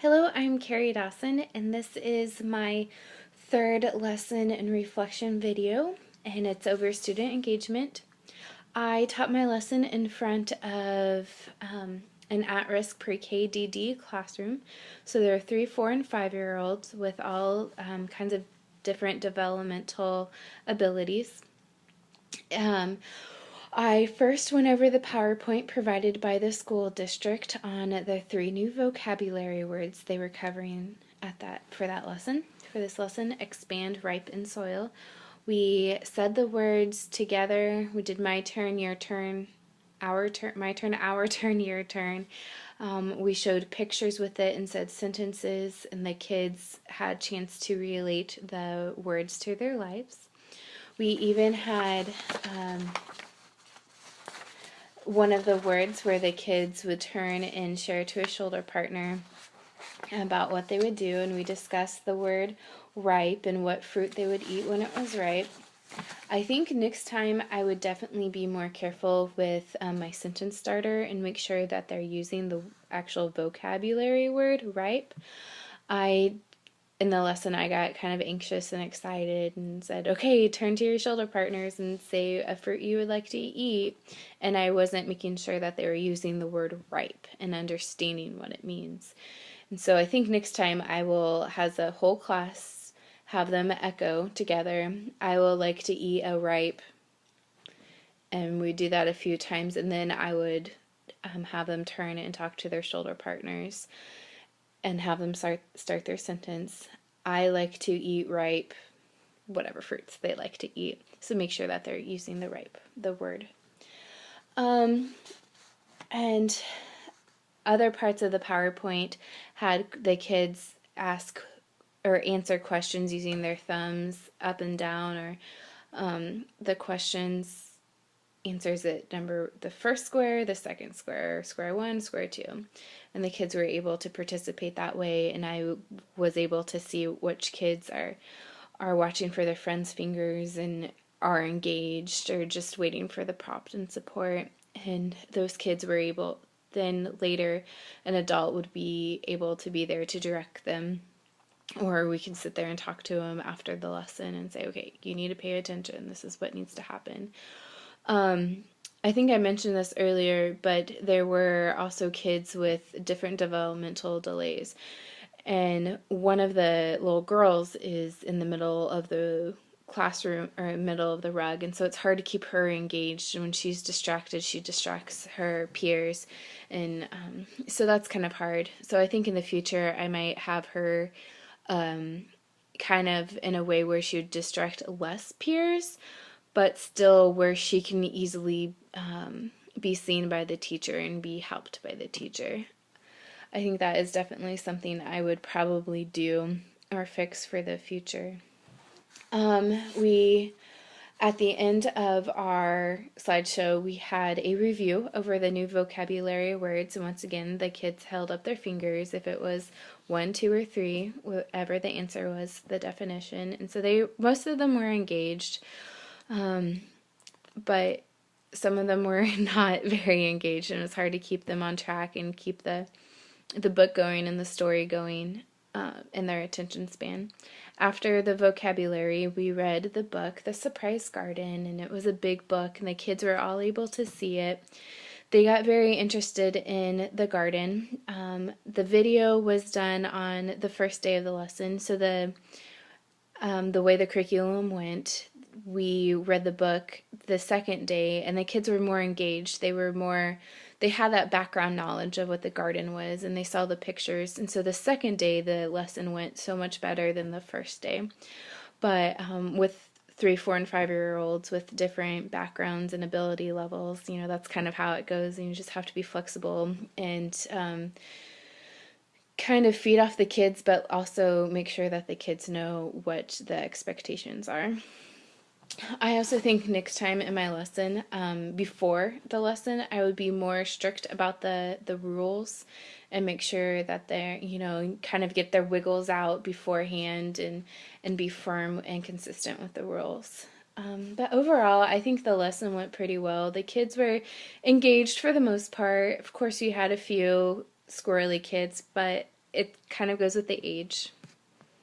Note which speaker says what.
Speaker 1: Hello, I'm Carrie Dawson, and this is my third lesson and reflection video, and it's over student engagement. I taught my lesson in front of an at-risk pre-K DD classroom. So there are 3, 4, and 5-year-olds with all kinds of different developmental abilities. I first went over the PowerPoint provided by the school district on the 3 new vocabulary words they were covering for this lesson: expand, ripe, and soil. We said the words together. We did my turn, your turn, our turn, my turn, our turn, your turn. We showed pictures with it and said sentences, and the kids had a chance to relate the words to their lives. We even had one of the words where the kids would turn and share to a shoulder partner about what they would do, and we discussed the word ripe and what fruit they would eat when it was ripe. I think next time I would definitely be more careful with my sentence starter and make sure that they're using the actual vocabulary word ripe. In the lesson, I got kind of anxious and excited and said, okay, turn to your shoulder partners and say a fruit you would like to eat. And I wasn't making sure that they were using the word ripe and understanding what it means. And so I think next time I will, as a whole class, have them echo together, I will like to eat a ripe. And we do that a few times. And then I would have them turn and talk to their shoulder partners and have them start their sentence. I like to eat ripe, whatever fruits they like to eat. So make sure that they're using the word. And other parts of the PowerPoint had the kids ask or answer questions using their thumbs up and down, or the questions answers at the first square, the second square, square 1, square 2. And the kids were able to participate that way, and I was able to see which kids are watching for their friends' fingers and are engaged or just waiting for the prompt and support. And those kids were able, then later an adult would be able to be there to direct them, or we can sit there and talk to them after the lesson and say, okay, you need to pay attention, this is what needs to happen. I think I mentioned this earlier, but there were also kids with different developmental delays. And one of the little girls is in the middle of the classroom or middle of the rug, and so it's hard to keep her engaged. And when she's distracted, she distracts her peers, and so that's kind of hard. So I think in the future I might have her kind of in a way where she would distract less peers, but still where she can easily be seen by the teacher and be helped by the teacher. I think that is definitely something I would probably do or fix for the future. At the end of our slideshow, we had a review over the new vocabulary words. And once again, the kids held up their fingers if it was 1, 2, or 3, whatever the answer was, the definition. And so most of them were engaged. But some of them were not very engaged, and it was hard to keep them on track and keep the book going and the story going in their attention span. After the vocabulary, we read the book, The Surprise Garden, and it was a big book, and the kids were all able to see it. They got very interested in the garden. The video was done on the first day of the lesson, so the way the curriculum went, we read the book the second day, and the kids were more engaged. They had that background knowledge of what the garden was, and they saw the pictures. And so the second day, the lesson went so much better than the first day. But with 3, 4, and 5-year-olds with different backgrounds and ability levels, that's kind of how it goes. And you just have to be flexible and kind of feed off the kids, but also make sure that the kids know what the expectations are. I also think next time in my lesson, before the lesson, I would be more strict about the rules and make sure that they're, kind of get their wiggles out beforehand and be firm and consistent with the rules. But overall, I think the lesson went pretty well. The kids were engaged for the most part. Of course, you had a few squirrely kids, but it kind of goes with the age